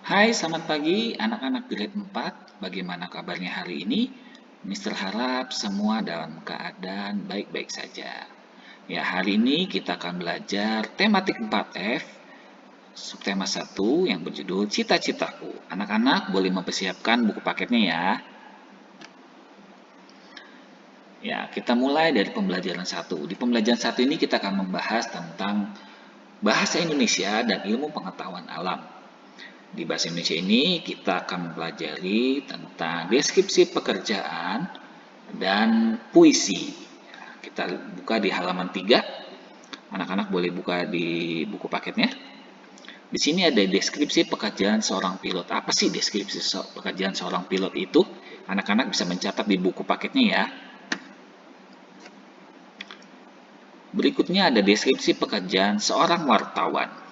Hai, selamat pagi anak-anak grade 4. Bagaimana kabarnya hari ini? Mister harap semua dalam keadaan baik-baik saja. Ya, hari ini kita akan belajar tematik 4F, subtema 1 yang berjudul Cita-citaku. Anak-anak boleh mempersiapkan buku paketnya ya. Ya, kita mulai dari pembelajaran 1. Di pembelajaran 1 ini kita akan membahas tentang bahasa Indonesia dan ilmu pengetahuan alam. Di bahasa Indonesia ini kita akan mempelajari tentang deskripsi pekerjaan dan puisi. Kita buka di halaman 3. Anak-anak boleh buka di buku paketnya. Di sini ada deskripsi pekerjaan seorang pilot. Apa sih deskripsi pekerjaan seorang pilot itu? Anak-anak bisa mencatat di buku paketnya ya. Berikutnya ada deskripsi pekerjaan seorang wartawan.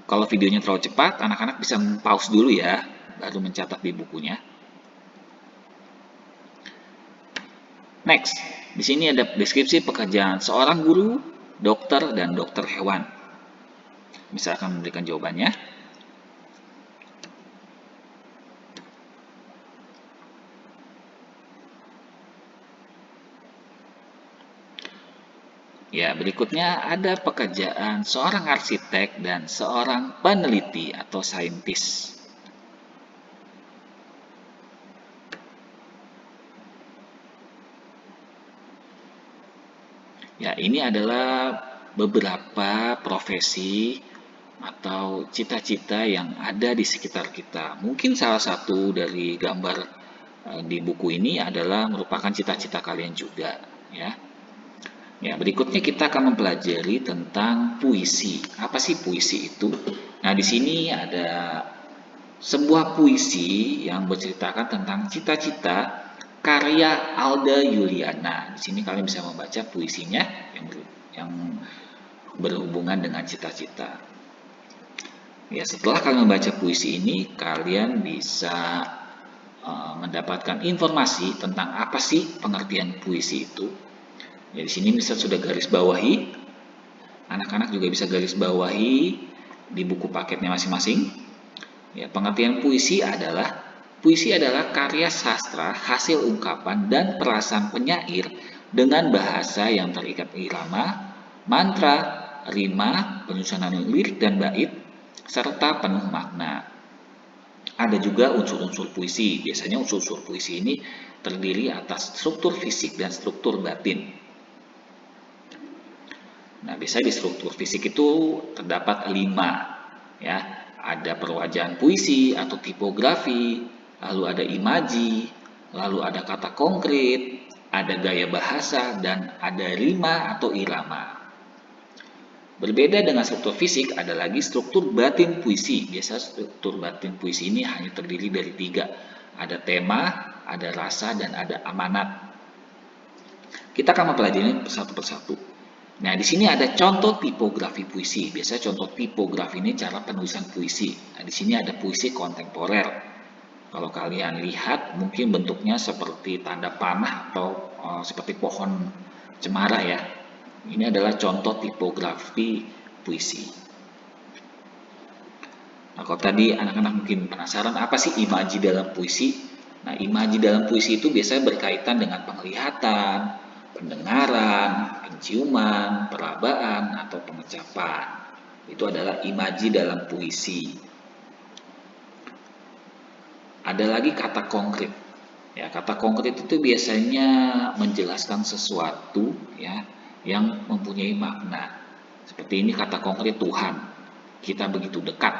Kalau videonya terlalu cepat, anak-anak bisa pause dulu ya, baru mencatat di bukunya. Next, di sini ada deskripsi pekerjaan seorang guru, dokter, dan dokter hewan. Misalkan memberikan jawabannya. Ya, berikutnya ada pekerjaan seorang arsitek dan seorang peneliti atau saintis. Ya, ini adalah beberapa profesi atau cita-cita yang ada di sekitar kita. Mungkin salah satu dari gambar di buku ini adalah merupakan cita-cita kalian juga, ya. Ya, berikutnya kita akan mempelajari tentang puisi. Apa sih puisi itu? Nah, di sini ada sebuah puisi yang menceritakan tentang cita-cita karya Alda Yuliana. Di sini kalian bisa membaca puisinya yang berhubungan dengan cita-cita. Ya, setelah kalian membaca puisi ini, kalian bisa mendapatkan informasi tentang apa sih pengertian puisi itu. Ya, di sini bisa sudah garis bawahi. Anak-anak juga bisa garis bawahi di buku paketnya masing-masing. Ya, pengertian puisi adalah karya sastra hasil ungkapan dan perasaan penyair dengan bahasa yang terikat irama, mantra, rima, penyusunan lirik dan bait, serta penuh makna. Ada juga unsur-unsur puisi. Biasanya unsur-unsur puisi ini terdiri atas struktur fisik dan struktur batin. Nah, biasanya di struktur fisik itu terdapat 5, ya. Ada perwajaan puisi atau tipografi, lalu ada imaji, lalu ada kata konkret, ada gaya bahasa, dan ada rima atau irama. Berbeda dengan struktur fisik, ada lagi struktur batin puisi. Biasa struktur batin puisi ini hanya terdiri dari 3. Ada tema, ada rasa, dan ada amanat. Kita akan mempelajari satu persatu. Nah, di sini ada contoh tipografi puisi. Biasanya contoh tipografi ini cara penulisan puisi. Nah, di sini ada puisi kontemporer. Kalau kalian lihat, mungkin bentuknya seperti tanda panah atau seperti pohon cemara ya. Ini adalah contoh tipografi puisi. Nah, kalau tadi anak-anak mungkin penasaran apa sih imaji dalam puisi? Nah, imaji dalam puisi itu biasanya berkaitan dengan penglihatan, pendengaran, penciuman, perabaan, atau pengecapan. Itu adalah imaji dalam puisi. Ada lagi kata konkret. Ya, kata konkret itu biasanya menjelaskan sesuatu ya yang mempunyai makna. Seperti ini kata konkret Tuhan. Kita begitu dekat.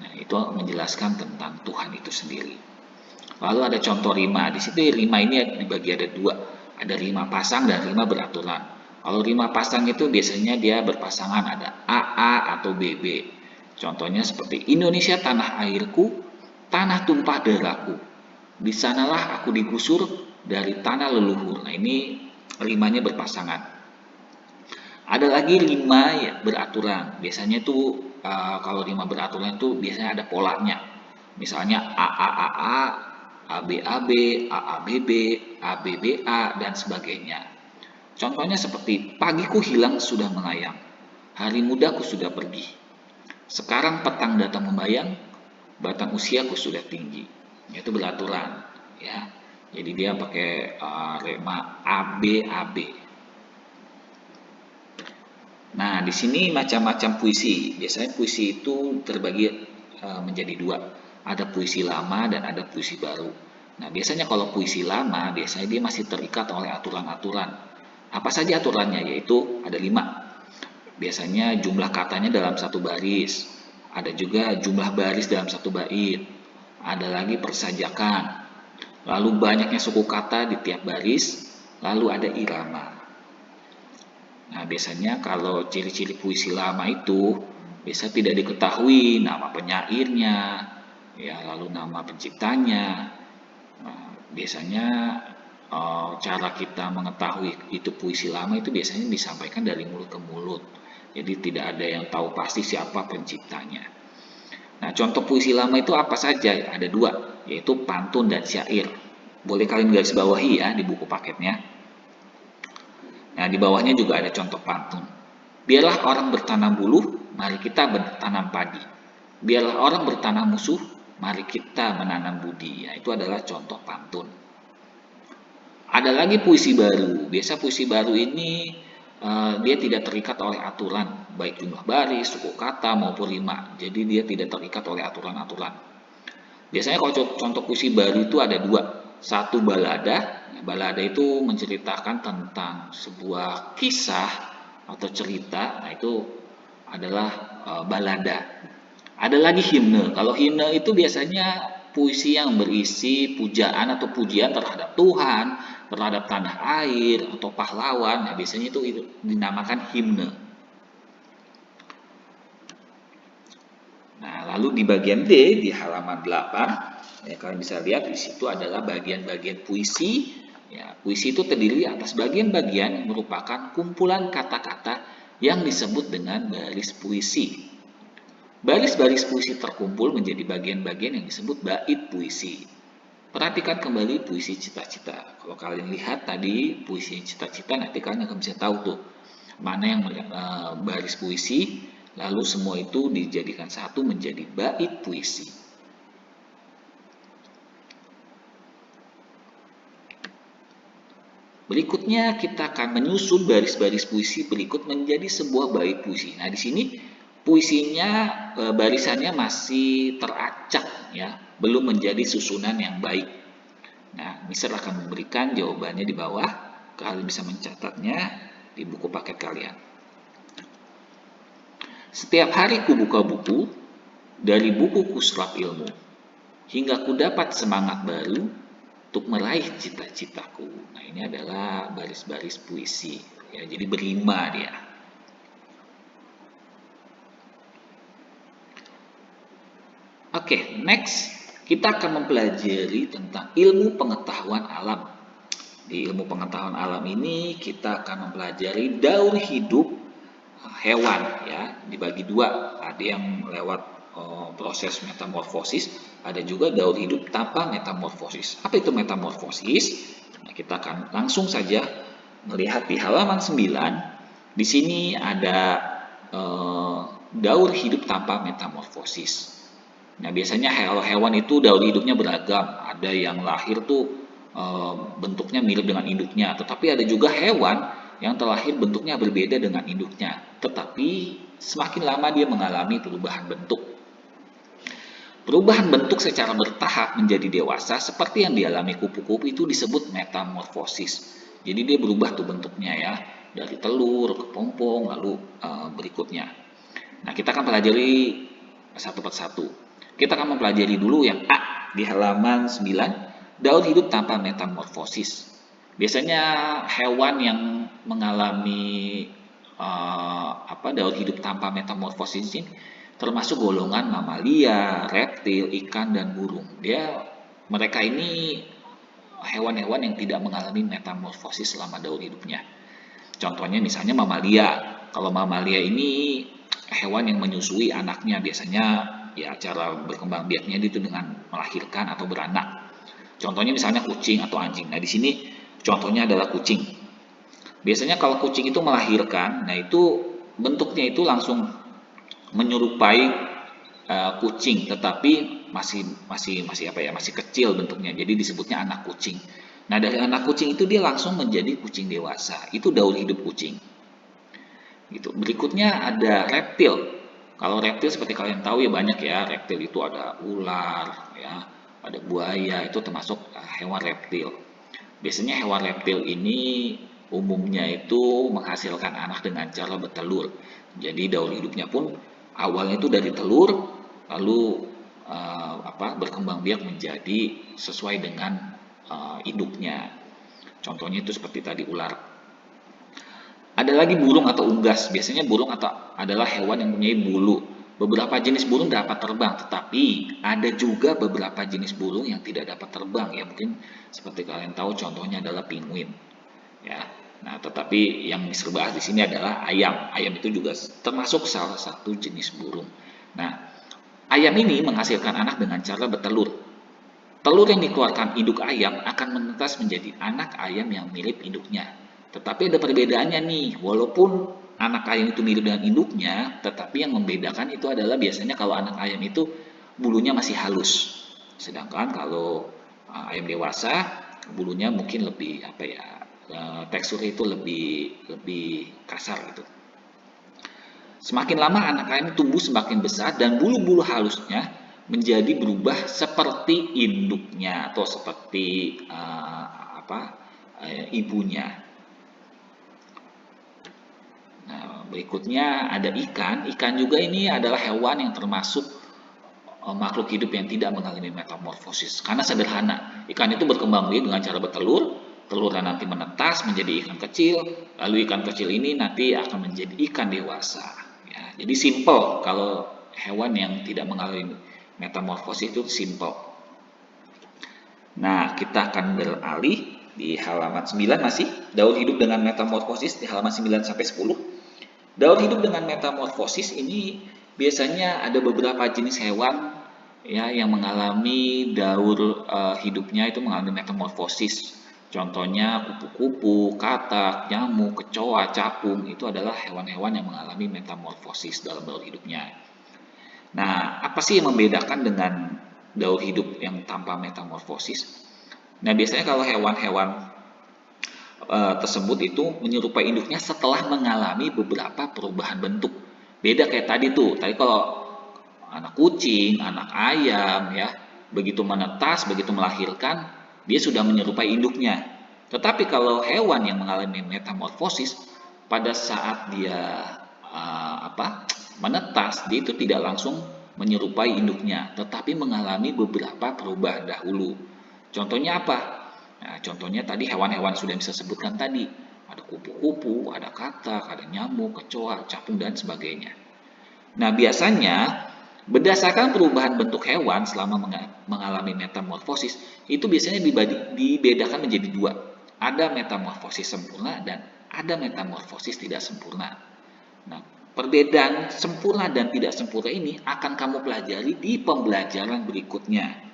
Nah, itu menjelaskan tentang Tuhan itu sendiri. Lalu ada contoh rima. Di situ rima ini dibagi ada 2. Ada rima pasang dan rima beraturan. Kalau rima pasang itu biasanya dia berpasangan, ada AA atau BB. Contohnya seperti Indonesia tanah airku, tanah tumpah darahku. Di sanalah aku digusur dari tanah leluhur. Nah, ini rimanya berpasangan. Ada lagi rima ya, beraturan. Biasanya itu kalau rima beraturan itu biasanya ada polanya. Misalnya AAAA, ABAB, AABB, ABBA, dan sebagainya. Contohnya seperti pagiku hilang sudah melayang. hari mudaku sudah pergi. Sekarang petang datang membayang, batang usiaku sudah tinggi. Itu beraturan, ya. Jadi dia pakai rema ABAB. Nah, di sini macam-macam puisi. Biasanya puisi itu terbagi menjadi dua. Ada puisi lama dan ada puisi baru. Nah, biasanya kalau puisi lama, biasanya dia masih terikat oleh aturan-aturan. Apa saja aturannya? Yaitu ada 5. Biasanya jumlah katanya dalam satu baris. Ada juga jumlah baris dalam satu bait. Ada lagi persajakan. Lalu banyaknya suku kata di tiap baris. Lalu ada irama. Nah, biasanya kalau ciri-ciri puisi lama itu biasa tidak diketahui nama penyairnya, ya, lalu nama penciptanya. Nah, biasanya cara kita mengetahui itu puisi lama itu biasanya disampaikan dari mulut ke mulut. Jadi tidak ada yang tahu pasti siapa penciptanya. Nah, contoh puisi lama itu apa saja? Ada 2, yaitu pantun dan syair. Boleh kalian garis bawahi ya di buku paketnya. Nah, di bawahnya juga ada contoh pantun. Biarlah orang bertanam buluh, mari kita bertanam padi. Biarlah orang bertanam musuh, mari kita menanam budi. Ya, itu adalah contoh pantun. Ada lagi puisi baru. Biasa puisi baru ini dia tidak terikat oleh aturan, baik jumlah baris, suku kata maupun rima. Jadi dia tidak terikat oleh aturan-aturan. Biasanya kalau contoh puisi baru itu ada 2. Satu balada. Balada itu menceritakan tentang sebuah kisah atau cerita. Nah, itu adalah balada. Ada lagi himne. Kalau himne itu biasanya puisi yang berisi pujaan atau pujian terhadap Tuhan, terhadap tanah air atau pahlawan. Nah, biasanya itu dinamakan himne. Nah, lalu di bagian D di halaman 8, ya, kalian bisa lihat di situ adalah bagian-bagian puisi. Ya, puisi itu terdiri atas bagian-bagian yang merupakan kumpulan kata-kata yang disebut dengan baris puisi. Baris-baris puisi terkumpul menjadi bagian-bagian yang disebut bait puisi. Perhatikan kembali puisi cita-cita. Kalau kalian lihat tadi puisi cita-cita, nanti kalian akan bisa tahu tuh mana yang baris puisi, lalu semua itu dijadikan satu menjadi bait puisi. Berikutnya kita akan menyusun baris-baris puisi berikut menjadi sebuah bait puisi. Nah, di sini puisinya barisannya masih teracak, ya, belum menjadi susunan yang baik. Nah, Mister akan memberikan jawabannya di bawah. Kalian bisa mencatatnya di buku paket kalian. Setiap hari ku buka buku, dari buku ku serap ilmu, hingga ku dapat semangat baru untuk meraih cita-citaku. Nah, ini adalah baris-baris puisi, ya, jadi berima dia. Oke, next kita akan mempelajari tentang ilmu pengetahuan alam. Di ilmu pengetahuan alam ini kita akan mempelajari daur hidup hewan, ya, dibagi 2. Ada yang lewat proses metamorfosis, ada juga daur hidup tanpa metamorfosis. Apa itu metamorfosis? Nah, kita akan langsung saja melihat di halaman 9. Di sini ada daur hidup tanpa metamorfosis. Nah, biasanya hewan itu daur hidupnya beragam. Ada yang lahir tuh bentuknya mirip dengan induknya, tetapi ada juga hewan yang terlahir bentuknya berbeda dengan induknya, tetapi semakin lama dia mengalami perubahan bentuk. Perubahan bentuk secara bertahap menjadi dewasa seperti yang dialami kupu-kupu itu disebut metamorfosis. Jadi dia berubah tuh bentuknya, ya, dari telur ke pompong lalu berikutnya. Nah, kita akan pelajari satu persatu. Kita akan mempelajari dulu yang A di halaman 9, daur hidup tanpa metamorfosis. Biasanya hewan yang mengalami daur hidup tanpa metamorfosis ini termasuk golongan mamalia, reptil, ikan, dan burung. Mereka ini hewan-hewan yang tidak mengalami metamorfosis selama daur hidupnya. Contohnya misalnya mamalia. Kalau mamalia ini hewan yang menyusui anaknya, biasanya ya cara berkembang biaknya itu dengan melahirkan atau beranak. Contohnya misalnya kucing atau anjing. Nah, di sini contohnya adalah kucing. Biasanya kalau kucing itu melahirkan, nah itu bentuknya itu langsung menyerupai kucing, tetapi masih kecil bentuknya, jadi disebutnya anak kucing. Nah, dari anak kucing itu dia langsung menjadi kucing dewasa. Itu daur hidup kucing. Gitu. Berikutnya ada reptil. Kalau reptil seperti kalian tahu ya banyak ya, reptil itu ada ular, ya, ada buaya, itu termasuk hewan reptil. Biasanya hewan reptil ini umumnya itu menghasilkan anak dengan cara bertelur. Jadi daur hidupnya pun awalnya itu dari telur, lalu berkembang biak menjadi sesuai dengan induknya. Contohnya itu seperti tadi ular. Ada lagi burung atau unggas. Biasanya burung adalah hewan yang mempunyai bulu. Beberapa jenis burung dapat terbang, tetapi ada juga beberapa jenis burung yang tidak dapat terbang. Ya mungkin seperti kalian tahu contohnya adalah penguin. Ya. Nah, tetapi yang bisa bahas di sini adalah ayam. Ayam itu juga termasuk salah satu jenis burung. Nah, ayam ini menghasilkan anak dengan cara bertelur. Telur yang dikeluarkan induk ayam akan menetas menjadi anak ayam yang mirip induknya. Tetapi ada perbedaannya nih, walaupun anak ayam itu mirip dengan induknya, tetapi yang membedakan itu adalah biasanya kalau anak ayam itu bulunya masih halus. Sedangkan kalau ayam dewasa, bulunya mungkin lebih teksturnya itu lebih kasar gitu. Semakin lama anak ayam tumbuh semakin besar dan bulu-bulu halusnya menjadi berubah seperti induknya atau seperti ibunya. Nah, berikutnya ada ikan. Ikan juga ini adalah hewan yang termasuk makhluk hidup yang tidak mengalami metamorfosis. Karena sederhana, ikan itu berkembang biak dengan cara bertelur, telurnya nanti menetas menjadi ikan kecil, lalu ikan kecil ini nanti akan menjadi ikan dewasa. Ya, jadi simple kalau hewan yang tidak mengalami metamorfosis itu simple. Nah, kita akan beralih di halaman 9 masih daur hidup dengan metamorfosis di halaman 9 sampai 10. Daur hidup dengan metamorfosis ini biasanya ada beberapa jenis hewan ya yang mengalami daur hidupnya itu mengalami metamorfosis. Contohnya kupu-kupu, katak, nyamuk, kecoa, capung itu adalah hewan-hewan yang mengalami metamorfosis dalam daur hidupnya. Nah, apa sih yang membedakan dengan daur hidup yang tanpa metamorfosis? Nah, biasanya kalau hewan-hewan tersebut itu menyerupai induknya setelah mengalami beberapa perubahan bentuk. Beda kayak tadi tuh. Tadi kalau anak kucing, anak ayam ya, begitu menetas, begitu melahirkan, dia sudah menyerupai induknya. Tetapi kalau hewan yang mengalami metamorfosis pada saat dia menetas, dia itu tidak langsung menyerupai induknya, tetapi mengalami beberapa perubahan dahulu. Contohnya apa? Nah, contohnya tadi hewan-hewan sudah bisa sebutkan tadi. Ada kupu-kupu, ada katak, ada nyamuk, kecoa, capung, dan sebagainya. Nah, biasanya berdasarkan perubahan bentuk hewan selama mengalami metamorfosis, itu biasanya dibedakan menjadi dua. Ada metamorfosis sempurna dan ada metamorfosis tidak sempurna. Nah, perbedaan sempurna dan tidak sempurna ini akan kamu pelajari di pembelajaran berikutnya.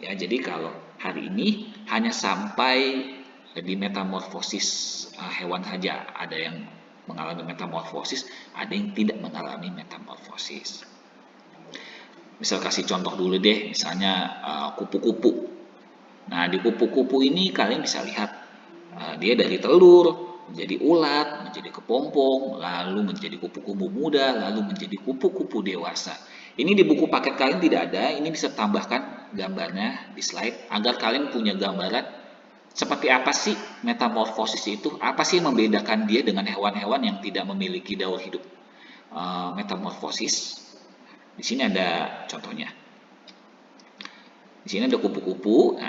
Ya, jadi kalau hari ini hanya sampai di metamorfosis hewan saja. Ada yang mengalami metamorfosis, ada yang tidak mengalami metamorfosis. Misal kasih contoh dulu deh, misalnya kupu-kupu. Nah, di kupu-kupu ini kalian bisa lihat dia dari telur menjadi ulat, menjadi kepompong, lalu menjadi kupu-kupu muda, lalu menjadi kupu-kupu dewasa. Ini di buku paket kalian tidak ada, ini bisa tambahkan gambarnya di slide agar kalian punya gambaran seperti apa sih metamorfosis itu, apa sih yang membedakan dia dengan hewan-hewan yang tidak memiliki daur hidup metamorfosis. Di sini ada contohnya. Di sini ada kupu-kupu.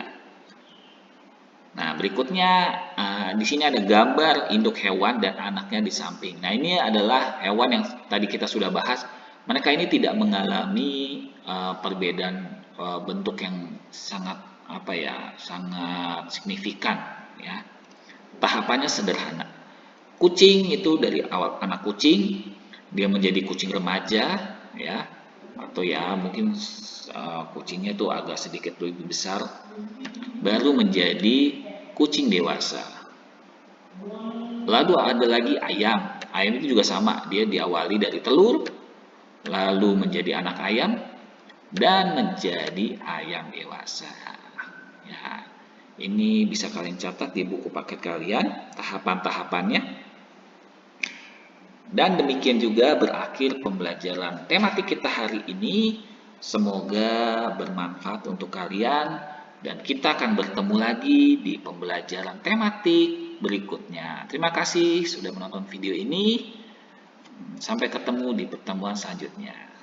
Nah, berikutnya di sini ada gambar induk hewan dan anaknya di samping. Nah, ini adalah hewan yang tadi kita sudah bahas. Mereka ini tidak mengalami perbedaan bentuk yang sangat sangat signifikan ya. Tahapannya sederhana. Kucing itu dari awal anak kucing dia menjadi kucing remaja ya, atau ya mungkin kucingnya itu agak sedikit lebih besar, baru menjadi kucing dewasa. Lalu ada lagi ayam. Ayam itu juga sama, dia diawali dari telur, lalu menjadi anak ayam, dan menjadi ayam dewasa. Ya, ini bisa kalian catat di buku paket kalian, tahapan-tahapannya. Dan demikian juga berakhir pembelajaran tematik kita hari ini. Semoga bermanfaat untuk kalian dan kita akan bertemu lagi di pembelajaran tematik berikutnya. Terima kasih sudah menonton video ini. Sampai ketemu di pertemuan selanjutnya.